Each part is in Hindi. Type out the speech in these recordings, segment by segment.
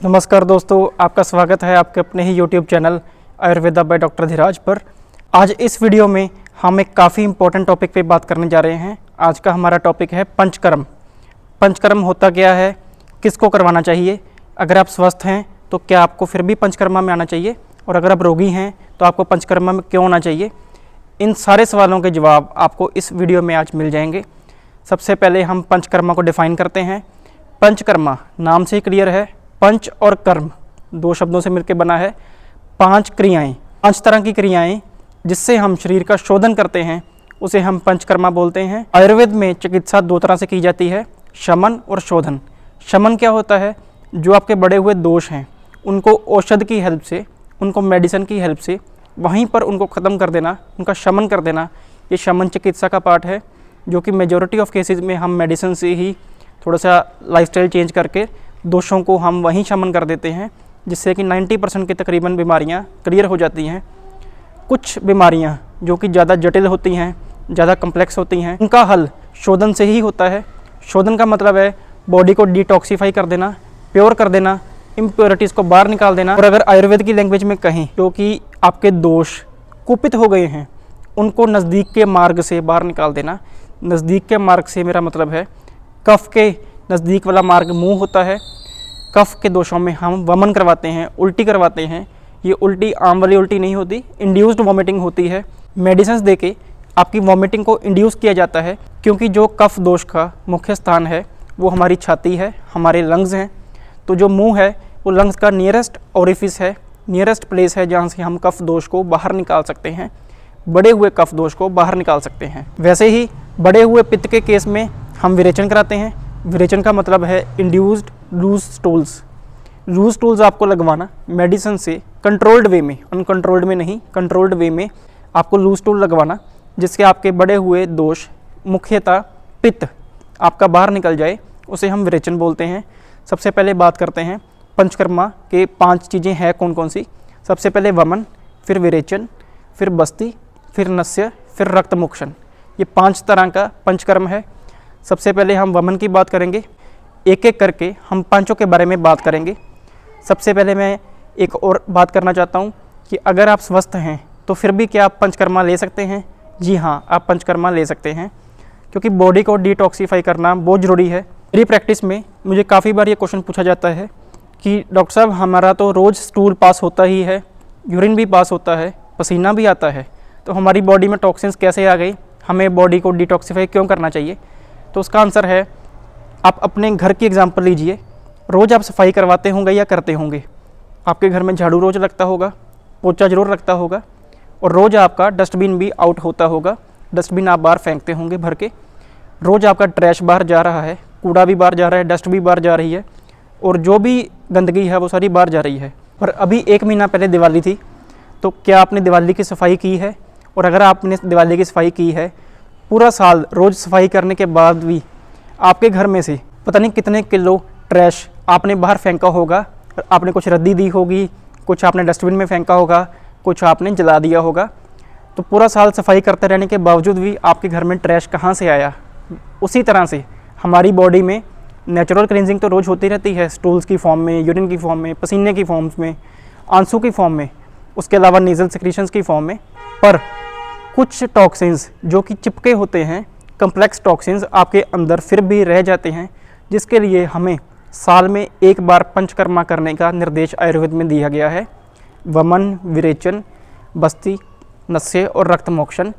नमस्कार दोस्तों, आपका स्वागत है आपके अपने ही YouTube channel Ayurveda by doctor Dheeraj पर। आज इस वीडियो में हम एक काफ़ी इम्पोर्टेंट टॉपिक पे बात करने जा रहे हैं। आज का हमारा टॉपिक है पंचकर्म। पंचकर्म होता क्या है, किसको करवाना चाहिए, अगर आप स्वस्थ हैं तो क्या आपको फिर भी पंचकर्मा में आना चाहिए, और अगर आप रोगी हैं तो आपको पंचकर्मा में क्यों आना चाहिए। इन सारे सवालों के जवाब आपको इस वीडियो में आज मिल जाएंगे। सबसे पहले हम पंचकर्मा को डिफ़ाइन करते हैं। पंचकर्मा नाम से ही क्लियर है, पंच और कर्म दो शब्दों से मिलकर बना है। 5 क्रियाएं, 5 तरह की क्रियाएं जिससे हम शरीर का शोधन करते हैं उसे हम पंचकर्मा बोलते हैं। आयुर्वेद में चिकित्सा 2 तरह से की जाती है, शमन और शोधन। शमन क्या होता है, जो आपके बढ़े हुए दोष हैं उनको औषध की हेल्प से, उनको मेडिसिन की हेल्प से वहीं पर उनको ख़त्म कर देना, उनका शमन कर देना, ये शमन चिकित्सा का पार्ट है, जो कि मेजॉरिटी ऑफ केसेस में हम मेडिसिन से ही थोड़ा सा लाइफस्टाइल चेंज करके दोषों को हम वहीं शमन कर देते हैं, जिससे कि 90% की तकरीबन बीमारियां क्लियर हो जाती हैं। कुछ बीमारियां जो कि ज़्यादा जटिल होती हैं, ज़्यादा कम्प्लेक्स होती हैं, उनका हल शोधन से ही होता है। शोधन का मतलब है बॉडी को डिटॉक्सीफाई कर देना, प्योर कर देना, इम्प्योरिटीज़ को बाहर निकाल देना। और अगर आयुर्वेद की लैंग्वेज में कहें तो कि आपके दोष कुपित हो गए हैं उनको नज़दीक के मार्ग से बाहर निकाल देना। नज़दीक के मार्ग से मेरा मतलब है कफ के नज़दीक वाला मार्ग मुंह होता है। कफ के दोषों में हम वमन करवाते हैं, उल्टी करवाते हैं। ये उल्टी आम वाली उल्टी नहीं होती, इंड्यूस्ड वॉमिटिंग होती है। मेडिसिन देके आपकी वॉमिटिंग को इंड्यूस किया जाता है, क्योंकि जो कफ दोष का मुख्य स्थान है वो हमारी छाती है, हमारे लंग्स हैं। तो जो मुंह है वो लंग्स का नियरेस्ट ओरिफिस है, नियरेस्ट प्लेस है जहाँ से हम कफ दोष को बाहर निकाल सकते हैं, बढ़े हुए कफ दोष को बाहर निकाल सकते हैं। वैसे ही बढ़े हुए पित्त के केस में हम विरेचन कराते हैं। विरेचन का मतलब है induced loose stools. Loose stools आपको लगवाना मेडिसिन से कंट्रोल्ड वे में, अनकंट्रोल्ड में नहीं, कंट्रोल्ड वे में आपको लूज स्टूल लगवाना, जिसके आपके बढ़े हुए दोष मुख्यतः पित्त आपका बाहर निकल जाए, उसे हम विरेचन बोलते हैं। सबसे पहले बात करते हैं पंचकर्मा के 5 चीज़ें हैं कौन कौन सी। सबसे पहले वमन, फिर विरेचन, फिर बस्ती, फिर नस्य, फिर रक्त मोक्षण। ये 5 तरह का पंचकर्म है। सबसे पहले हम वमन की बात करेंगे, एक एक करके हम पांचों के बारे में बात करेंगे। सबसे पहले मैं एक और बात करना चाहता हूँ कि अगर आप स्वस्थ हैं तो फिर भी क्या आप पंचकर्मा ले सकते हैं। जी हाँ, आप पंचकर्मा ले सकते हैं, क्योंकि बॉडी को डिटॉक्सीफाई करना बहुत ज़रूरी है। मेरी प्रैक्टिस में मुझे काफ़ी बार ये क्वेश्चन पूछा जाता है कि डॉक्टर साहब हमारा तो रोज़ स्टूल पास होता ही है, यूरिन भी पास होता है, पसीना भी आता है, तो हमारी बॉडी में टॉक्सिन्स कैसे आ गई, हमें बॉडी को डिटॉक्सीफाई क्यों करना चाहिए। तो उसका आंसर है, आप अपने घर की एग्जांपल लीजिए। रोज़ आप सफाई करवाते होंगे या करते होंगे। आपके घर में झाड़ू रोज़ लगता होगा, पोछा ज़रूर लगता होगा, और रोज़ आपका डस्टबिन भी आउट होता होगा। डस्टबिन आप बाहर फेंकते होंगे भर के। रोज़ आपका ट्रैश बाहर जा रहा है, कूड़ा भी बाहर जा रहा है, डस्ट भी बाहर जा रही है, और जो भी गंदगी है वो सारी बाहर जा रही है। पर अभी 1 महीना पहले दिवाली थी, तो क्या आपने दिवाली की सफाई की है। और अगर आपने दिवाली की सफाई की है, पूरा साल रोज़ सफाई करने के बाद भी आपके घर में से पता नहीं कितने किलो ट्रैश आपने बाहर फेंका होगा। आपने कुछ रद्दी दी होगी, कुछ आपने डस्टबिन में फेंका होगा, कुछ आपने जला दिया होगा। तो पूरा साल सफाई करते रहने के बावजूद भी आपके घर में ट्रैश कहाँ से आया। उसी तरह से हमारी बॉडी में नेचुरल क्लींजिंग तो रोज़ होती रहती है, स्टूल्स की फॉर्म में, यूरिन की फॉर्म में, पसीने की फॉर्म्स में, आंसू की फॉर्म में, उसके अलावा नीजल सिक्रीशंस की फॉर्म में। पर कुछ टॉक्सिन्स जो कि चिपके होते हैं, कम्प्लेक्स टॉक्सिन्स आपके अंदर फिर भी रह जाते हैं, जिसके लिए हमें साल में 1 बार पंचकर्मा करने का निर्देश आयुर्वेद में दिया गया है। वमन, विरेचन, बस्ती, नस्य और रक्त मोक्षण।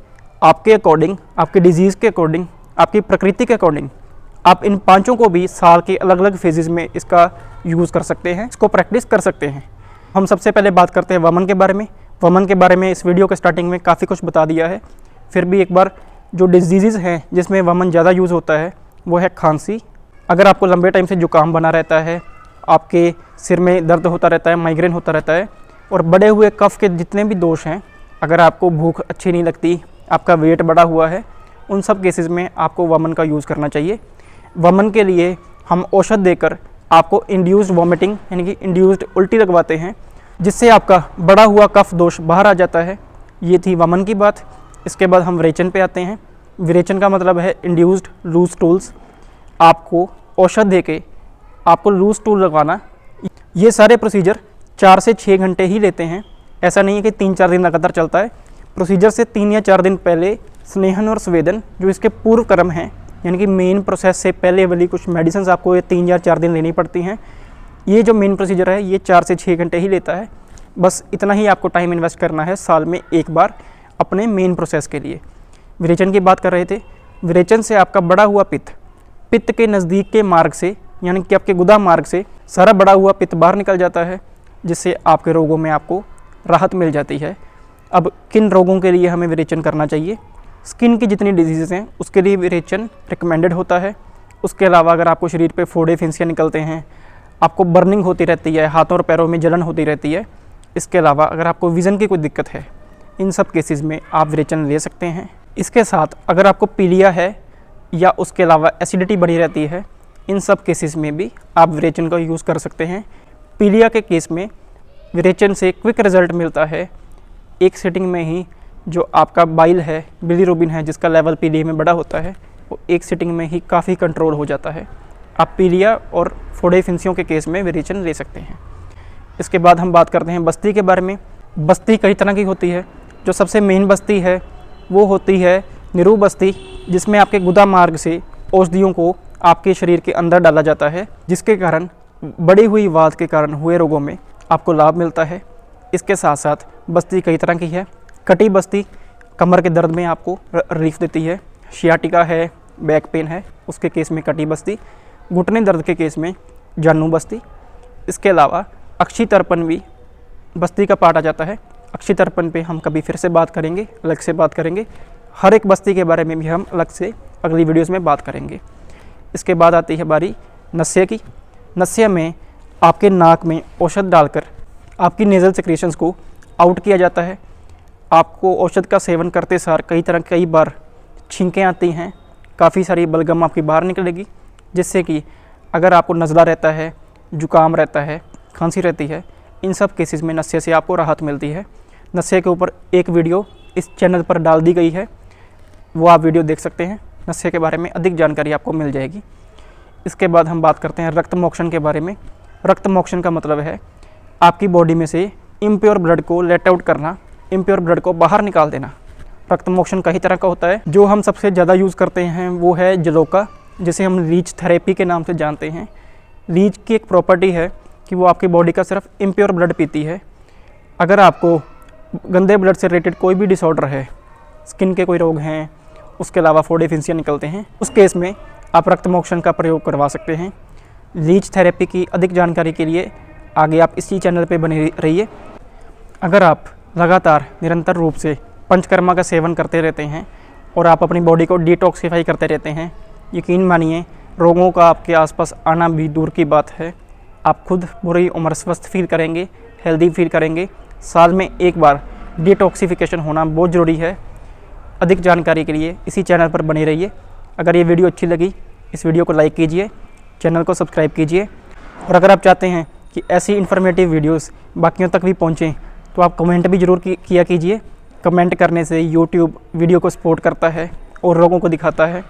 आपके अकॉर्डिंग, आपके डिजीज़ के अकॉर्डिंग, आपकी प्रकृति के अकॉर्डिंग आप इन 5 को भी साल के अलग अलग फेजेज़ में इसका यूज़ कर सकते हैं, इसको प्रैक्टिस कर सकते हैं। हम सबसे पहले बात करते हैं वमन के बारे में। वमन के बारे में इस वीडियो के स्टार्टिंग में काफ़ी कुछ बता दिया है, फिर भी एक बार जो डिजीज़ हैं जिसमें वमन ज़्यादा यूज़ होता है वो है खांसी। अगर आपको लंबे टाइम से जुकाम बना रहता है, आपके सिर में दर्द होता रहता है, माइग्रेन होता रहता है, और बढ़े हुए कफ के जितने भी दोष हैं, अगर आपको भूख अच्छी नहीं लगती, आपका वेट बढ़ा हुआ है, उन सब केसेस में आपको वमन का यूज़ करना चाहिए। वमन के लिए हम औषध देकर आपको इंड्यूस्ड वॉमिटिंग यानी कि इंड्यूस्ड उल्टी लगवाते हैं, जिससे आपका बढ़ा हुआ कफ दोष बाहर आ जाता है। ये थी वमन की बात। इसके बाद हम विरेचन पे आते हैं। विरेचन का मतलब है इंड्यूस्ड लूज स्टूल्स। आपको औषध देके आपको लूज स्टूल लगवाना। ये सारे प्रोसीजर 4 से 6 घंटे ही लेते हैं। ऐसा नहीं है कि 3-4 दिन लगातार चलता है। प्रोसीजर से 3 या 4 दिन पहले स्नेहन और स्वेदन जो इसके पूर्व क्रम हैं, यानी कि मेन प्रोसेस से पहले वाली कुछ मेडिसिन आपको ये 3 या 4 दिन लेनी पड़ती हैं। ये जो मेन प्रोसीजर है ये 4 से 6 घंटे ही लेता है। बस इतना ही आपको टाइम इन्वेस्ट करना है साल में एक बार अपने मेन प्रोसेस के लिए। विरेचन की बात कर रहे थे। विरेचन से आपका बढ़ा हुआ पित्त के नज़दीक के मार्ग से, यानी कि आपके गुदा मार्ग से सारा बढ़ा हुआ पित्त बाहर निकल जाता है, जिससे आपके रोगों में आपको राहत मिल जाती है। अब किन रोगों के लिए हमें विरेचन करना चाहिए? स्किन की जितनी डिजीज़ हैं उसके लिए विरेचन रिकमेंडेड होता है। उसके अलावा अगर आपको शरीर पे फोड़े फिंसियाँ निकलते हैं, आपको बर्निंग होती रहती है, हाथों और पैरों में जलन होती रहती है, इसके अलावा अगर आपको विज़न की कोई दिक्कत है, इन सब केसेस में आप विरेचन ले सकते हैं। इसके साथ अगर आपको पीलिया है या उसके अलावा एसिडिटी बढ़ी रहती है, इन सब केसेस में भी आप विरेचन का यूज़ कर सकते हैं। पीलिया के केस में विरेचन से क्विक रिजल्ट मिलता है। एक सिटिंग में ही जो आपका बाइल है, बिलीरुबिन है, जिसका लेवल पीलिया में बड़ा होता है, वो एक सिटिंग में ही काफ़ी कंट्रोल हो जाता है। आप पीलिया और फोड़े फिंसियों के केस में विरेचन ले सकते हैं। इसके बाद हम बात करते हैं बस्ती के बारे में। बस्ती कई तरह की होती है। जो सबसे मेन बस्ती है वो होती है निरू बस्ती, जिसमें आपके गुदा मार्ग से औषधियों को आपके शरीर के अंदर डाला जाता है, जिसके कारण बढ़ी हुई वात के कारण हुए रोगों में आपको लाभ मिलता है। इसके साथ साथ बस्ती कई तरह की है। कटी बस्ती कमर के दर्द में आपको रिलीफ देती है। शियाटिका है, बैक पेन है, उसके केस में कटी बस्ती। घुटने दर्द के केस में जानु बस्ती। इसके अलावा अक्षी तर्पण भी बस्ती का पार्ट आ जाता है। अक्षी तर्पण पे हम कभी फिर से बात करेंगे, अलग से बात करेंगे। हर एक बस्ती के बारे में भी हम अलग से अगली वीडियोस में बात करेंगे। इसके बाद आती है बारी नस्य की। नस्य में आपके नाक में औषध डालकर आपकी नेज़ल सेक्रेशंस को आउट किया जाता है। आपको औषध का सेवन करते सार कई बार छींकें आती हैं, काफ़ी सारी बलगम आपकी बाहर निकलेगी, जिससे कि अगर आपको नज़ला रहता है, जुकाम रहता है, खांसी रहती है, इन सब केसेस में नस्य से आपको राहत मिलती है। नस्य के ऊपर एक वीडियो इस चैनल पर डाल दी गई है, वो आप वीडियो देख सकते हैं। नस्य के बारे में अधिक जानकारी आपको मिल जाएगी। इसके बाद हम बात करते हैं रक्त मोक्षण के बारे में। रक्त मोक्षण का मतलब है आपकी बॉडी में से इम्प्योर ब्लड को लेट आउट करना, इम्प्योर ब्लड को बाहर निकाल देना। रक्त मोक्षण कई तरह का होता है। जो हम सबसे ज़्यादा यूज़ करते हैं वो है जलोका, जिसे हम लीच थेरेपी के नाम से जानते हैं। लीच की एक प्रॉपर्टी है कि वो आपकी बॉडी का सिर्फ इम्प्योर ब्लड पीती है। अगर आपको गंदे ब्लड से रिलेटेड कोई भी डिसऑर्डर है, स्किन के कोई रोग हैं, उसके अलावा फोड़े फिंसियाँ निकलते हैं, उस केस में आप रक्त मोक्षण का प्रयोग करवा सकते हैं। लीच थेरेपी की अधिक जानकारी के लिए आगे आप इसी चैनल पे बने रहिए। अगर आप लगातार निरंतर रूप से पंचकर्मा का सेवन करते रहते हैं और आप अपनी बॉडी को डिटॉक्सिफाई करते रहते हैं, यकीन मानिए रोगों का आपके आसपास आना भी दूर की बात है। आप खुद पूरी उम्र स्वस्थ फील करेंगे, हेल्दी फील करेंगे। साल में एक बार डिटॉक्सिफिकेशन होना बहुत ज़रूरी है। अधिक जानकारी के लिए इसी चैनल पर बने रहिए। अगर ये वीडियो अच्छी लगी, इस वीडियो को लाइक कीजिए, चैनल को सब्सक्राइब कीजिए, और अगर आप चाहते हैं कि ऐसी इन्फॉर्मेटिव वीडियोस बाकियों तक भी पहुँचें तो आप कमेंट भी ज़रूर किया कीजिए। कमेंट करने से यूट्यूब वीडियो को सपोर्ट करता है और लोगों को दिखाता है।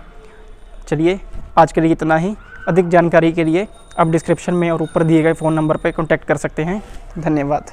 चलिए आज के लिए इतना ही। अधिक जानकारी के लिए आप डिस्क्रिप्शन में और ऊपर दिए गए फ़ोन नंबर पर कॉन्टैक्ट कर सकते हैं। धन्यवाद।